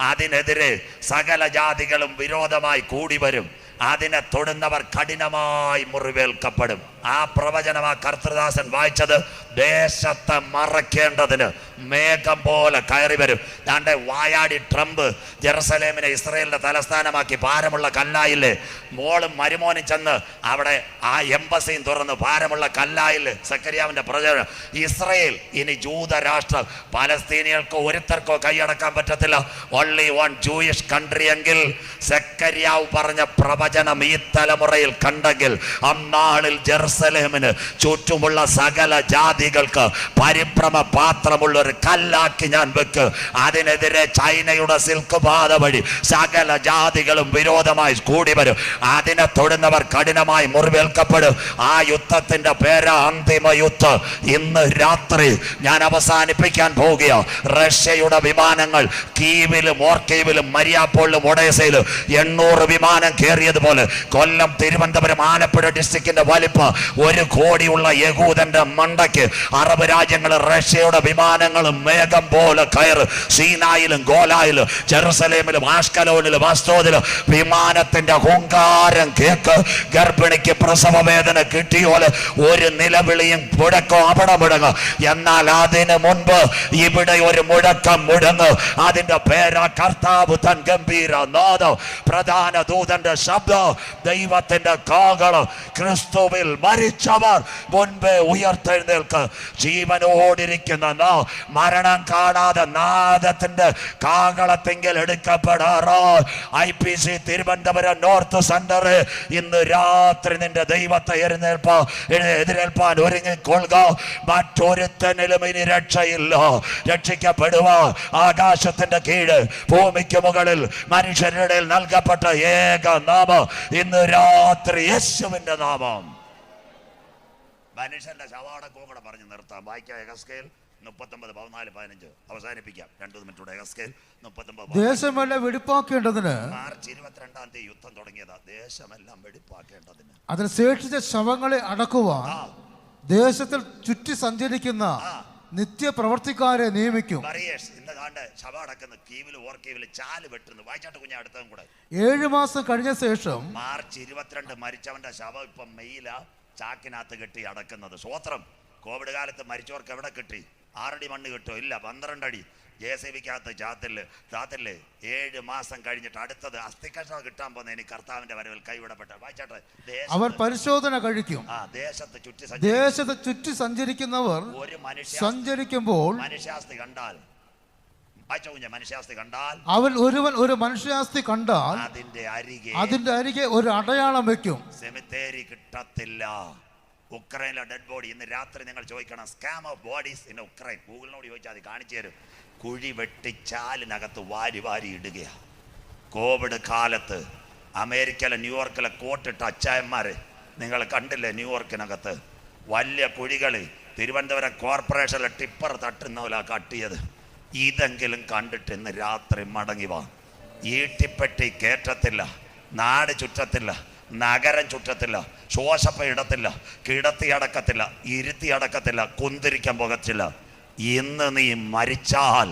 അതിനെതിരെ സകല ജാതികളും വിരോധമായി കൂടി വരും. അതിനെ തൊടുന്നവർ കഠിനമായി മുറിവേൽക്കപ്പെടും. ആ പ്രവചനം ആ കർത്തൃദാസൻ വായിച്ചത്. ദേശത്തെ മറയ്ക്കേണ്ടതിന് മേഘം പോലെ കയറി വരും. ദാണ്ടെ വായാടി ട്രംപ് ജെറുസലേമിനെ ഇസ്രായേലിന്റെ തലസ്ഥാനമാക്കി ഭാരമുള്ള കല്ലായില്ലേ? മോളും മരുമോനും ചെന്ന് അവിടെ ആ എംബസിയും തുറന്ന് ഭാരമുള്ള കല്ലായില്ലേ? സക്കരിയാവിന്റെ പ്രചരണം. ഇസ്രായേൽ ഇനി ജൂതരാഷ്ട്രം. പലസ്തീനികൾക്കോ ഒരുത്തർക്കോ കൈയടക്കാൻ പറ്റത്തില്ല. ഓൺലി വൺ ജൂയിഷ് കൺട്രി എങ്കിൽ സക്കരിയാവ് പറഞ്ഞ പ്രവചനം ഈ തലമുറയിൽ കണ്ടെങ്കിൽ അന്നാളിൽ ജെറുസലേമിന് ചുറ്റുമുള്ള സകല ജാതികൾക്ക് പരിഭ്രമ പാത്രമുള്ള ഒരു കല്ലാക്കി ഞാൻ വെക്ക്. അതിനെതിരെ ചൈനയുടെ സിൽക്ക് പാത വഴി സകല ജാതികളും വിരോധമായി കൂടി വരും. അതിനെ തൊടുന്നവർ കഠിനമായി മുറിവേൽക്കപ്പെടും. ആ യുദ്ധത്തിന്റെ പേര് അന്തിമ യുദ്ധം. ഇന്ന് രാത്രി ഞാൻ അവസാനിപ്പിക്കാൻ പോവുകയോ. റഷ്യയുടെ വിമാനങ്ങൾ കീവിലും ഓർക്കീവിലും മരിയാപ്പോളിലും ഒഡേസയിലും 800 വിമാനം കയറിയതുപോലെ കൊല്ലം, തിരുവനന്തപുരം, ആലപ്പുഴ ഡിസ്ട്രിക്റ്റിന്റെ വലിപ്പം 1 കോടിയുള്ള യഹൂദന്റെ മണ്ടയ്ക്ക് അറബ് രാജ്യങ്ങൾ റഷ്യയുടെ വിമാനങ്ങളും മേഘം പോലെ കയറ്. സീനായിലും ഗോലായിലും ജെറുസലേമിലും ആഷ്കലോനിലും അസ്തോദിലും വിമാനത്തിന്റെ ഹുങ്കാരം കേക്ക്. ഗർഭിണിക്ക് പ്രസവ വേദന കിട്ടിയോല് ഒരു നിലവിളിയും മുടക്കോ അവിടെ മുടങ്ങും. എന്നാൽ അതിന് മുൻപ് ഇവിടെ ഒരു മുഴക്കം മുടങ്ങ്. അതിന്റെ പേരാ കർത്താവ് തൻ ഗംഭീര നാദം, പ്രധാന ദൂതന്റെ ശബ്ദം, ദൈവത്തിന്റെ കാഹളം. ക്രിസ്തുവിൽ മരിച്ചവർ മുൻപേ ഉയർത്തെഴുന്നേൽക്ക്. ജീവനോടിരിക്കുന്ന മരണം കാണാതെ നാദത്തിന്റെ കാഹളത്തെങ്കിൽ എടുക്കപ്പെടാറോ. IPC തിരുവനന്തപുരം നോർത്ത് സെന്റർ ഇന്ന് രാത്രി നിന്റെ ദൈവത്തെ എതിരേൽപ്പാൻ ഒരുങ്ങിക്കൊള്ളുക. മറ്റൊരുത്തനിലും ഇനി രക്ഷയില്ല. രക്ഷിക്കപ്പെടുക ആകാശത്തിന്റെ കീഴ് ഭൂമിക്ക് മുകളിൽ മനുഷ്യരുടെ നൽകപ്പെട്ട ഏക നാമം ഇന്ന് രാത്രി യേശുവിന്റെ നാമം. മനുഷ്യന്റെ ശവാടക്കവും കൂടെ പറഞ്ഞു നിർത്താം. വായിക്കാം. എഹെസ്കേൽ 39:14-15 അവസാനിപ്പിക്കാം. 2 മിനിറ്റൂടെ. എഹെസ്കേൽ 39. ദേശമെല്ലാം വെടിപ്പാക്കേണ്ടതിന് മാർച്ച് 22-ാം തീയതി യുദ്ധം തുടങ്ങിയതാ. ദേശമെല്ലാം വെടിപ്പാക്കേണ്ടതിന്, അതിന് ശേഷിച്ച ശവങ്ങളെ അടക്കുവാൻ ദേശത്തിൽ ചുറ്റി സഞ്ചരിക്കുന്ന നിത്യപ്രവർത്തിക്കാരെ നിയമിക്കും. ശവം അടക്കുന്നു. കീവില് ഓർക്കീവില് ചാല് വെട്ടുന്നു. വായിച്ചാട്ട് കുഞ്ഞ അടുത്തതും കൂടെ. 7 മാസം കഴിഞ്ഞ ശേഷം മാർച്ച് 22 മരിച്ചവന്റെ ശവം ഇപ്പം മെയില ചാക്കിനകത്ത് കെട്ടി അടക്കുന്നത്. സ്വോത്രം. കോവിഡ് കാലത്ത് മരിച്ചവർക്ക് എവിടെ കിട്ടി? 6 അടി മണ്ണ് കിട്ടോ? ഇല്ല. 12 അടി. JCB-ക്കകത്ത് ചാത്തില് 7 മാസം കഴിഞ്ഞിട്ട് അടുത്തത് അസ്ഥികഷ്ണം കിട്ടാൻ പോകുന്ന എനിക്ക് കർത്താവിന്റെ വരവിൽ കൈവിടപ്പെട്ട വായിച്ചാട്ടെ. അവർ പരിശോധന കഴിക്കും. ദേശത്ത് ചുറ്റി സഞ്ചരിക്കുന്നവർ ഒരു സഞ്ചരിക്കുമ്പോൾ മനുഷ്യാസ്തി കണ്ടാൽ അവൻ ഒരുവൻ ഒരു മനുഷ്യാസ്തി കണ്ടാൽ അതിന്റെ അരികെ ഒരു അടയാളം വെക്കും. സെമിത്തേരി കിട്ടത്തില്ല. ഉക്രൈനിലെ ഡെഡ് ബോഡി ഇന്ന് രാത്രി നിങ്ങൾ ചോദിക്കണം, scam of bodies in Ukraine. ഗൂഗിളിനോട് ചോദിച്ചാൽ അത് കാണിച്ചു തരും. കുഴി വെട്ടിച്ചാലിനകത്ത് വാരി ഇടുകയാണ്. കോവിഡ് കാലത്ത് അമേരിക്കയിലെ ന്യൂയോർക്കിലെ കോട്ടിട്ട അച്ചായന്മാര് നിങ്ങൾ കണ്ടില്ലേ? ന്യൂയോർക്കിനകത്ത് വലിയ കുഴികൾ തിരുവനന്തപുരം കോർപ്പറേഷനിലെ ടിപ്പർ തട്ടുന്ന പോലെ കട്ടിയത്. ഇതെങ്കിലും കണ്ടിട്ട് ഇന്ന് രാത്രി മടങ്ങി വാ. ഈട്ടിപ്പെട്ടി കയറ്റത്തില്ല, നാട് ചുറ്റത്തില്ല, നഗരം ചുറ്റത്തില്ല, ശോശപ്പ ഇടത്തില്ല, കിടത്തി അടക്കത്തില്ല, ഇരുത്തി അടക്കത്തില്ല, കുന്തിരിക്കാൻ പോകത്തില്ല. ഇന്ന് നീ മരിച്ചാൽ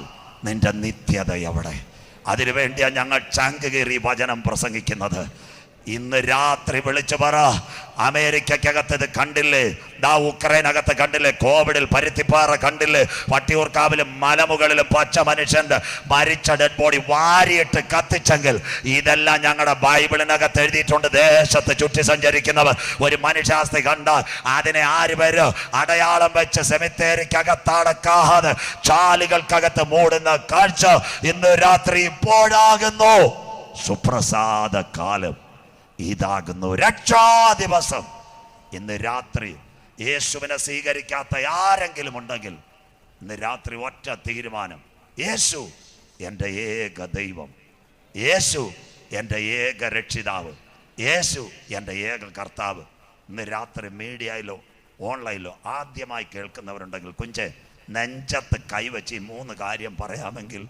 നിന്റെ നിത്യത എവിടെ? അതിനുവേണ്ടിയാണ് ഞങ്ങൾ ചങ്ക് കീറി വചനം പ്രസംഗിക്കുന്നത്. ഇന്ന് രാത്രി വിളിച്ചു പറ, അമേരിക്കക്കകത്ത് ഇത് കണ്ടില്ലേ? ഉക്രൈനകത്ത് കണ്ടില്ലേ? കോവിഡിൽ പരുത്തിപ്പാറ കണ്ടില്ലേ? വട്ടിയൂർക്കാവിലും മലമുകളിലും പച്ച മനുഷ്യന്റെ മരിച്ച ഡെഡ് ബോഡി വാരിയിട്ട് കത്തിച്ചെങ്കിൽ ഇതെല്ലാം ഞങ്ങളുടെ ബൈബിളിനകത്ത് എഴുതിയിട്ടുണ്ട്. ദേശത്ത് ചുറ്റി സഞ്ചരിക്കുന്നവർ ഒരു മനുഷ്യാസ്തി കണ്ടാൽ അതിനെ 6 പേര് അടയാളം വെച്ച് സെമിത്തേരിക്കകത്തടക്കാതെ ചാലുകൾക്കകത്ത് മൂടുന്ന കാഴ്ച ഇന്ന് രാത്രി ഇപ്പോഴാകുന്നു. സുപ്രസാദ കാലം ഇതാകുന്നു, രക്ഷാദിവസം. ഇന്ന് രാത്രി യേശുവിനെ സ്വീകരിക്കാത്ത ആരെങ്കിലും ഉണ്ടെങ്കിൽ ഇന്ന് രാത്രി ഒറ്റ തീരുമാനം: യേശു എൻ്റെ ഏക ദൈവം, യേശു എൻ്റെ ഏക രക്ഷിതാവ്, യേശു എൻ്റെ ഏക കർത്താവ്. ഇന്ന് രാത്രി മീഡിയയിലോ ഓൺലൈനിലോ ആദ്യമായി കേൾക്കുന്നവരുണ്ടെങ്കിൽ കുഞ്ചെ നെഞ്ചത്ത് കൈവച്ച് 3 കാര്യം പറയാമെങ്കിൽ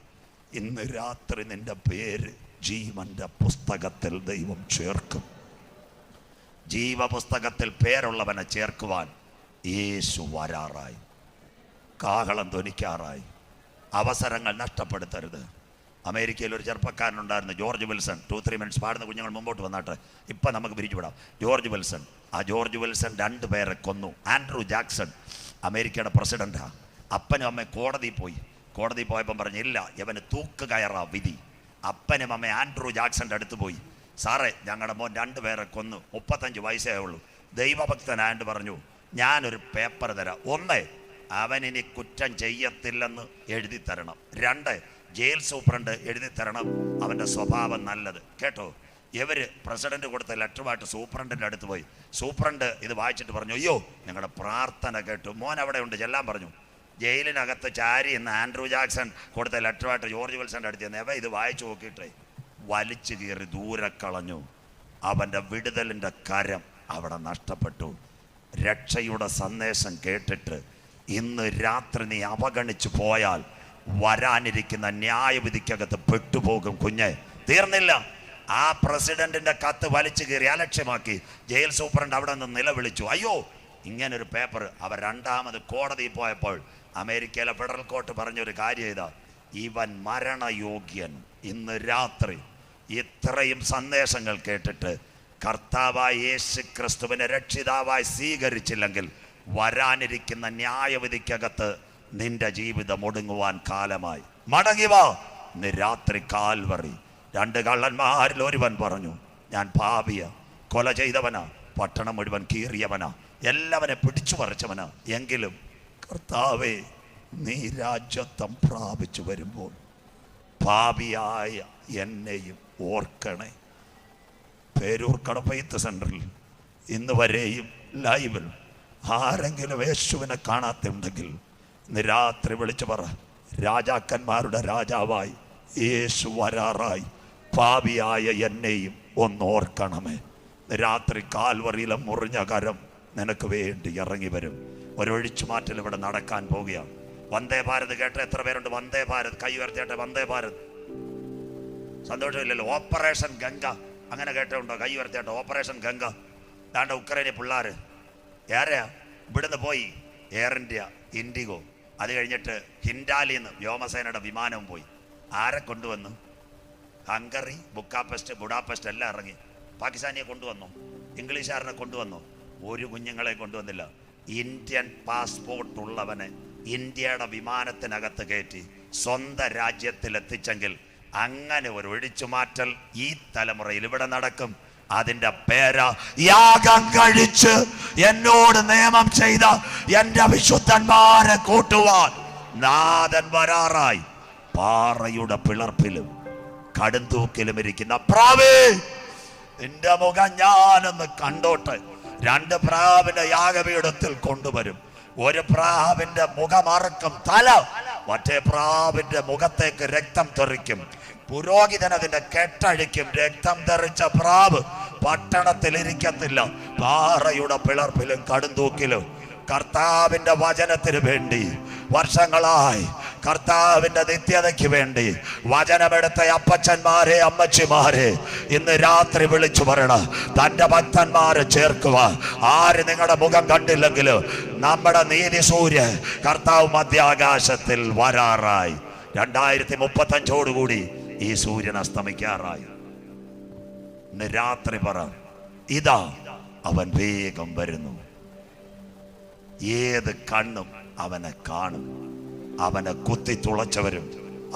ഇന്ന് രാത്രി നിന്റെ പേര് ജീവന്റെ പുസ്തകത്തിൽ ദൈവം ചേർക്കും. ജീവപുസ്തകത്തിൽ പേരുള്ളവനെ ചേർക്കുവാൻ യേശു വരാറായി, കാഹളം ധ്വനിക്കാറായി. അവസരങ്ങൾ നഷ്ടപ്പെടുത്തരുത്. അമേരിക്കയിൽ ഒരു ചെറുപ്പക്കാരനുണ്ടായിരുന്നു, ജോർജ് വിൽസൺ. 2-3 മിനിറ്റ്സ് പാടുന്ന കുഞ്ഞുങ്ങൾ മുമ്പോട്ട് വന്നാട്ടെ. ഇപ്പം നമുക്ക് പിരിച്ചുവിടാം. George Wilson. ആ ജോർജ് വിൽസൺ 2 പേരെ കൊന്നു. ആൻഡ്രൂ ജാക്സൺ അമേരിക്കയുടെ പ്രസിഡന്റാണ്. അപ്പനും അമ്മയും കോടതി പോയപ്പം പറഞ്ഞില്ല, ഇവന് തൂക്ക് കയറാ വിധി. അപ്പനും അമ്മ ആൻഡ്രൂ ജാക്സന്റെ അടുത്ത് പോയി, സാറേ ഞങ്ങളുടെ മോൻ 2 പേരെ കൊന്നു, 35 വയസ്സേ ഉള്ളൂ. ദൈവഭക്തനായിട്ട് പറഞ്ഞു, ഞാനൊരു പേപ്പർ തരാം. 1, അവനിനി കുറ്റം ചെയ്യത്തില്ലെന്ന് എഴുതി തരണം. 2, ജയിൽ സൂപ്രണ്ട് എഴുതി തരണം അവൻ്റെ സ്വഭാവം നല്ലത്. കേട്ടോ? ഇവര് പ്രസിഡന്റ് കൊടുത്ത ലെറ്ററുമായിട്ട് സൂപ്രണ്ടിൻ്റെ അടുത്ത് പോയി. സൂപ്രണ്ട് ഇത് വായിച്ചിട്ട് പറഞ്ഞു, അയ്യോ ഞങ്ങളുടെ പ്രാർത്ഥന കേട്ടു, മോൻ അവിടെ ഉണ്ട്, ചെല്ലാൻ പറഞ്ഞു. ജയിലിനകത്ത് ചാരി എന്ന് ആൻഡ്രൂ ജാക്സൺ കൊടുത്ത ലെറ്ററുമായിട്ട് ജോർജ് വിൽസന്റെ അടുത്ത് ചെന്ന് ഇത് വായിച്ചു നോക്കിയിട്ടേ വലിച്ചു കീറി ദൂരെ കളഞ്ഞു. അവൻ്റെ വിടുതലിൻ്റെ കരം അവിടെ നഷ്ടപ്പെട്ടു. രക്ഷയുടെ സന്ദേശം കേട്ടിട്ട് ഇന്ന് രാത്രി നീ അവഗണിച്ചു പോയാൽ വരാനിരിക്കുന്ന ന്യായവിധിക്കകത്ത് പെട്ടുപോകും കുഞ്ഞെ. തീർന്നില്ല. ആ പ്രസിഡന്റിന്റെ കത്ത് വലിച്ചു കീറി അലക്ഷ്യമാക്കി ജയിൽ സൂപ്രണ്ട് അവിടെ നിന്ന് നിലവിളിച്ചു, അയ്യോ ഇങ്ങനൊരു പേപ്പർ. അവർ 2ാമത് കോടതിയിൽ പോയപ്പോൾ അമേരിക്കയിലെ ഫെഡറൽ കോർട്ട് പറഞ്ഞൊരു കാര്യം ഇതാ, ഇവൻ മരണയോഗ്യൻ. ഇന്ന് രാത്രി ഇത്രയും സന്ദേശങ്ങൾ കേട്ടിട്ട് കർത്താവായ യേശു ക്രിസ്തുവിനെ രക്ഷിതാവായി സ്വീകരിച്ചില്ലെങ്കിൽ വരാനിരിക്കുന്ന ന്യായവിധിക്കകത്ത് നിന്റെ ജീവിതം ഒടുങ്ങുവാൻ കാലമായി. മടങ്ങി വാ. ഇന്ന് രാത്രി കാൽവറി 2 കള്ളന്മാരിൽ ഒരുവൻ പറഞ്ഞു, ഞാൻ പാപിയ, കൊല ചെയ്തവനാ, പട്ടണം മുഴുവൻ കീറിയവനാ, എല്ലാവനെ പിടിച്ചു പറിച്ചവനാ. എങ്കിലും കർത്താവേ നീ രാജ്യത്വം പ്രാപിച്ചു വരുമ്പോൾ പാപിയായ എന്നെയും ഓർക്കണേ. പേരൂർ കടപ്പയത്ത് സെന്ററിൽ ഇന്ന് വരെയും ലൈവിൽ ആരെങ്കിലും യേശുവിനെ കാണാത്തുണ്ടെങ്കിൽ ഇന്ന് രാത്രി വിളിച്ചു പറ, രാജാക്കന്മാരുടെ രാജാവായി യേശു വരാറായി, പാപിയായ എന്നെയും ഒന്നോർക്കണമേ. രാത്രി കാൽവറിയിലെ മുറിഞ്ഞ കരം നിനക്ക് വേണ്ടി ഇറങ്ങി വരും. ഒരൊഴിച്ചു മാറ്റൽ ഇവിടെ നടക്കാൻ പോകുകയാണ്. വന്ദേ ഭാരത് കേട്ട എത്ര പേരുണ്ട്? വന്ദേ ഭാരത് കൈ ഉയർത്തിയാട്ടെ. വന്ദേ ഭാരത്. സന്തോഷമില്ലല്ലോ. ഓപ്പറേഷൻ ഗംഗ അങ്ങനെ കേട്ടുണ്ടോ? കൈ ഉയർത്തിയാട്ടെ. ഓപ്പറേഷൻ ഗംഗ. ദാണ്ട ഉക്രൈനിൽ പിള്ളേർ ഏറെയാ ഇവിടുന്ന് പോയി എയർ ഇന്ത്യ, ഇൻഡിഗോ. അത് കഴിഞ്ഞിട്ട് ഹിൻഡാലിന്ന് വ്യോമസേനയുടെ വിമാനവും പോയി. ആരെ കൊണ്ടുവന്നു? ഹംഗറി, ബുഡാപെസ്റ്റ് എല്ലാം ഇറങ്ങി. പാകിസ്ഥാനിയെ കൊണ്ടുവന്നു, ഇംഗ്ലീഷുകാരനെ കൊണ്ടുവന്നു. ഒരു കുഞ്ഞുങ്ങളെ കൊണ്ടുവന്നില്ല. ഇന്ത്യൻ പാസ്പോർട്ട് ഉള്ളവനെ ഇന്ത്യയുടെ വിമാനത്തിനകത്ത് കയറ്റി സ്വന്തം രാജ്യത്തിലെത്തിച്ചെങ്കിൽ അങ്ങനെ ഒരു ഒഴിച്ചുമാറ്റൽ ഈ തലമുറയിൽ ഇവിടെ നടക്കും. അതിന്റെ പേരാ യാഗം കഴിച്ച് എന്നോട് നിയമം ചെയ്ത എന്റെ വിശുദ്ധന്മാരെ കൂട്ടുവാൻ നാഥൻ വരാറായി. പാറയുടെ പിളർപ്പിലും കടുംതൂക്കിലും ഇരിക്കുന്ന പ്രാവേ, നിന്റെ മുഖം ഞാനൊന്ന് കണ്ടോട്ടെ. 2 പ്രാവിന്റെ യാഗപീഠത്തിൽ കൊണ്ടുവരും. ഒരു പ്രാവിന്റെ മുഖമറക്കും തല, മറ്റേ പ്രാവിന്റെ മുഖത്തേക്ക് രക്തം തെറിക്കും. പുരോഹിതൻ അതിന്റെ കെട്ടഴിക്കും. രക്തം തെറിച്ച പ്രാവ് പട്ടണത്തിൽ ഇരിക്കത്തില്ല. പാറയുടെ പിളർപ്പിലും കടുംതൂക്കിലും കർത്താവിന്റെ വചനത്തിന് വേണ്ടി വർഷങ്ങളായി, കർത്താവിന്റെ നിത്യതയ്ക്ക് വേണ്ടി വചനമെടുത്ത അപ്പച്ചന്മാരെ, അമ്മച്ചിമാരെ ഇന്ന് രാത്രി വിളിച്ചു പറയണം, തന്റെ ഭക്തന്മാരെ ചേർക്കുക. ആര് നിങ്ങളുടെ മുഖം കണ്ടില്ലെങ്കിലും നമ്മുടെ നീതി സൂര്യൻ കർത്താവ് മധ്യാകാശത്തിൽ വരാറായി. 2035 ഈ സൂര്യൻ അസ്തമിക്കാറായി. ഇന്ന് രാത്രി പറ, ഇതാ അവൻ വേഗം വരുന്നു. ഏത് കണ്ണും അവനെ കാണും. അവനെ കുത്തി തുളച്ചവരും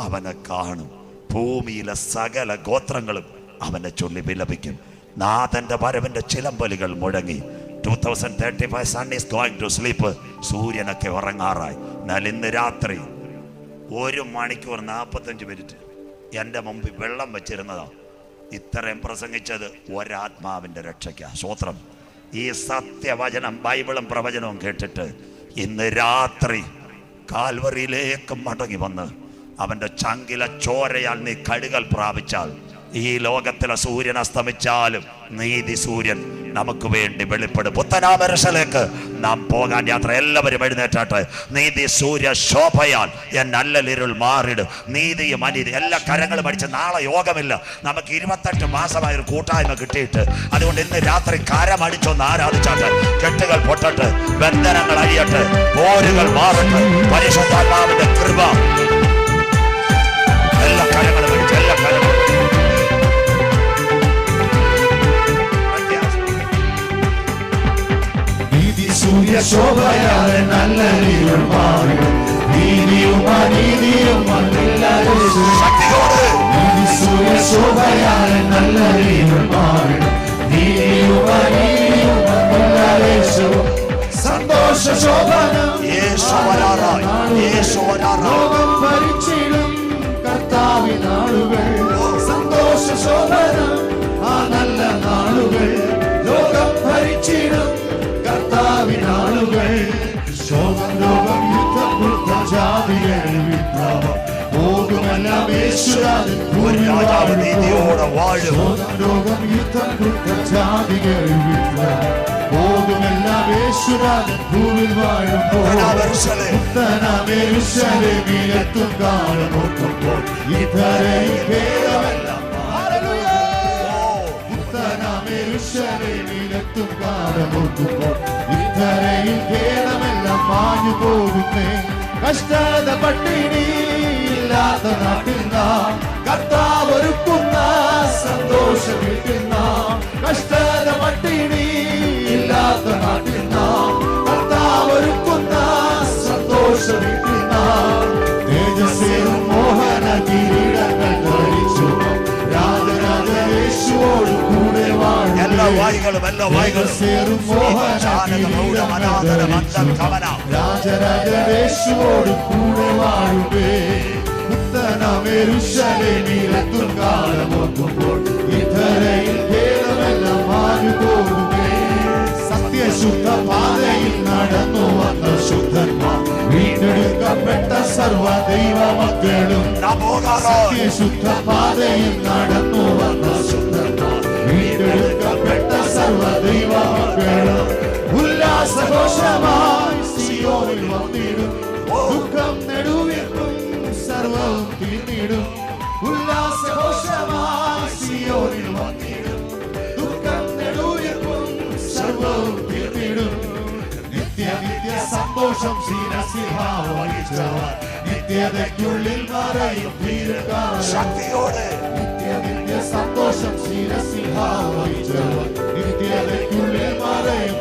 അവനെ കാണും. ഭൂമിയിലെ സകല ഗോത്രങ്ങളും അവനെ ചൊല്ലി വിലപിക്കും. നാഥന്റെ വരവിന്റെ ചിലമ്പലുകൾ മുഴങ്ങി. 2035 sun is going to sleep. സൂര്യനൊക്കെ ഉറങ്ങാറായി. എന്നാൽ ഇന്ന് രാത്രി 1 മണിക്കൂർ 45 മിനിറ്റ് എൻ്റെ മുമ്പിൽ വെള്ളം വെച്ചിരുന്നതാ. ഇത്രയും പ്രസംഗിച്ചത് ഒരാത്മാവിൻ്റെ രക്ഷയ്ക്കാ. സ്തോത്രം. ഈ സത്യവചനം, ബൈബിളും പ്രവചനവും കേട്ടിട്ട് ഇന്ന് രാത്രി കാൽവറിയിലേക്ക് മടങ്ങി വന്ന് അവൻ്റെ ചങ്കിലെ ചോരയാൽ നീ കഴുകൽ പ്രാപിച്ചാൽ, ഈ ലോകത്തിലെ സൂര്യൻ അസ്തമിച്ചാലും നീതി സൂര്യൻ നമുക്ക് വേണ്ടി വെളിപ്പെടും. പുത്തനാമരശലേക്ക് നാം പോകാൻ യാത്ര. എല്ലാവരും എഴുന്നേറ്റാട്ടെ. നീതി സൂര്യ ശോഭയാൽ എന്നല്ലിരുൾ മാറിടും. നീതിയും അനീതി എല്ലാ കരങ്ങളും അടിച്ച്. നാളെ യോഗമില്ല. നമുക്ക് 28 മാസമായൊരു കൂട്ടായ്മ കിട്ടിയിട്ട്, അതുകൊണ്ട് ഇന്ന് രാത്രി കരമടിച്ചൊന്ന് ആരാധിച്ചാട്ടെ. കെട്ടുകൾ പൊട്ടട്ടെ, ബന്ധനങ്ങൾ അഴിയട്ടെ, പോരുകൾ മാറട്ടെ. പരിശുദ്ധാത്മാവിന്റെ കൃപ എല്ലാ കരങ്ങളും അടിച്ച്, എല്ലാ കരങ്ങളും സൂര്യ ശോഭയാലെ നല്ല നീരും മാറിടും. നീതിയും അനീതിയും സൂര്യ ശോഭയാലെ നല്ല നീരും മാറിടും. നീതിയും അനീതിയും സന്തോഷ ശോഭനം ലോകം ഭരിച്ചിടും കർത്താവിനാളുകൾ. സന്തോഷ ശോഭനം ആ നല്ല നാളുകൾ. ലോകം ഭരിച്ചിടും കർത്താവിനാളുകൾ. ശോകം ലോകം യുദ്ധം വൃദ്ധം ജാതികൾ വിപ്ലവം പോകുമെല്ലാം യേശുരാജൻ നീതിയോടെ വാഴും. ശോകം ലോകം യുദ്ധം വൃദ്ധം ജാതികൾ വിപ്ലവം പോകുമെല്ലാം യേശുരാജൻ ഭൂവിൽ വാഴുമ്പോൾ. പുത്തനാമേരുശലേമിലെത്തും കാലം ഓർക്കുമ്പോൾ ഇതരയിൽ ഭേദമെല്ലാം യേശുവിലെത്തും കാലമോർക്കുമ്പോൾ ഇത്തരയിൽ ഭേദമെല്ലാം മാഞ്ഞു പോകുന്നേ. കഷ്ടത പട്ടിണി ഇല്ലാത്ത നാട്ടിൽ നാം കർത്താവ് ഒരുക്കുന്ന സന്തോഷം വീട്ടിൽ നാം. കഷ്ടത പട്ടിണി ഇല്ലാത്ത നാട്ടിൽ നാം കർത്താവ് ഒരുക്കുന്ന സന്തോഷം വീട്ടിൽ നാം. തേജസ്സേറും മോഹന കിരീടങ്ങൾ ധരിച്ചു രാജരാജേശുവോട് കൂടെ എല്ലാ വായികളും രാജരാജേശുവോട് കൂടെ വാഴുവേ. പുത്തനാമേരുശലേമിലെത്തും കാലമോർക്കുമ്പോൾ ഇതരയിൽ ഭേദമെല്ലാം മാഞ്ഞു പോകുമേ. സത്യശുദ്ധ പാതയിൽ നടന്നു വന്ന ശുദ്ധന്മാർ വീണ്ടെടുക്കപ്പെട്ട സർവ ദൈവ മക്കളും. സത്യശുദ്ധ പാതയിൽ നടന്നു വന്ന ശുദ്ധന്മാർ വീണ്ടെടുക്കപ്പെട്ട സർവ ദൈവ മക്കളും. ഉല്ലാസഘോഷമായി സിയോനിൽ വന്നിടും. ദുഃഖം നെടുവീർക്കും സർവവും തീർന്നിടും. ഉല്ലാസഘോഷമായി സിയോനിൽ വന്നിടും. ദുഃഖം നെടുവീർക്കും സർവവും തീർന്നിടും. നിത്യ സന്തോഷം ശിരസിഹാവഹിച്ചവർ നിത്യതയ്ക്കുള്ളിൽ മറയും ശക്തിയോടെ. നിത്യ സന്തോഷം ശിരസിഹാവഹിച്ചവർ നിത്യതയ്ക്കുള്ളിൽ മറയും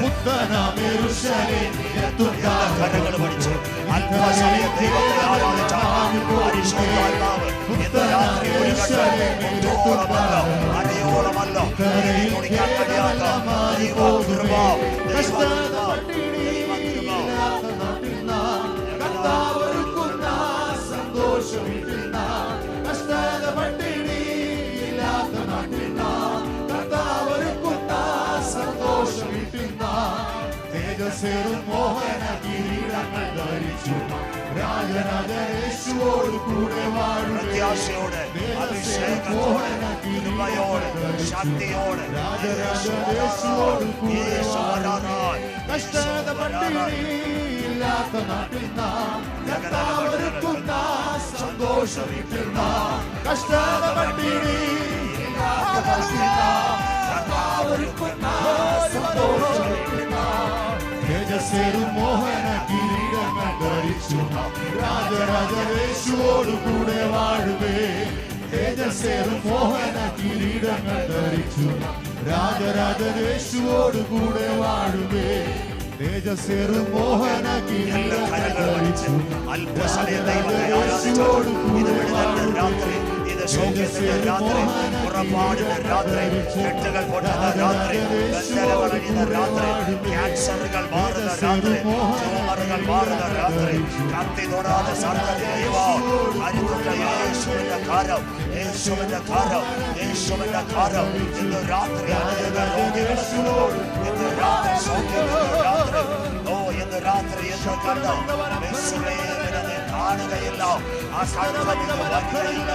പുത്തനാമേരുശലേമിലെത്തും കാലം സമയം ദൈവത്തെ ആരാധിച്ചാൽ പരിശുദ്ധാത്മാവ് ഇന്ന് രാത്രി ഒഴുകട്ടെ. മുത്തോളമല്ല, അരയോളമല്ല, കുടിക്കാൻ കഴിയാത്ത ദൈവകൃപ, തേജസ്സേറും മോഹന കിരീടങ്ങൾ ധരിച്ചു രാജരാജേശുവോട് കൂടെ വാഴും പ്രത്യാശയോടെ, അഭിഷേകത്തോടെ, കൃപയോടെ, ശക്തിയോടെ രാജരാജേശുവോട് കൂടെ യേശുവരാനായി, കഷ്ടത പട്ടിണിയില്ലാത്ത നാട്ടിൽ നാം കർത്താവൊരുക്കുന്ന സന്തോഷം വീട്ടിൽ നാം കഷ്ടത പട്ടിണിയില്ലാത്ത നാട്ടിൽ നാം കർത്താവൊരുക്കുന്ന സന്തോഷം വീട്ടിൽ നാം തേജസ്സേറും മോഹന കിരീടങ്ങൾ ധരിച്ചു രാജരാജേശുവോട് കൂടെ വാഴുവേ തേജസ്സേറും മോഹന കിരീടങ്ങൾ ധരിച്ചു രാജരാജേശുവോട് കൂടെ വാഴുവേ തേജസ്സേറും മോഹന കിരീടങ്ങൾ ധരിച്ചു അല്പസമയം ദൈവത്തെ ആരാധിച്ചോട് ഇത് വിടുതലിന്റെ രാത്രി, ഇത് സൗഖ്യത്തിന്റെ രാത്രി, പുറപ്പാടിന്റെ രാത്രി, കെട്ടുകൾ പൊട്ടുന്ന രാത്രി, ബന്ധനങ്ങൾ അഴിയുന്ന രാത്രി, ക്യാൻസറുകൾ മാറുന്ന രാത്രി, ട്യൂമറുകൾ മാറുന്ന രാത്രി, കത്തി തൊടാതെ യേശുവിന്റെ കാരം, യേശുവിന്റെ കാരം, യേശുവിന്റെ കാരം ഇന്ന് രാത്രി അനേക രോഗികൾ ഇന്ന് രാത്രി സൗഖ്യത്തിന്റെ രാത്രി. ഓ ഇന്ന് രാത്രി എന്ന് കണ്ടോ കാണുകയില്ല, ആ സംഘം വരികയില്ല.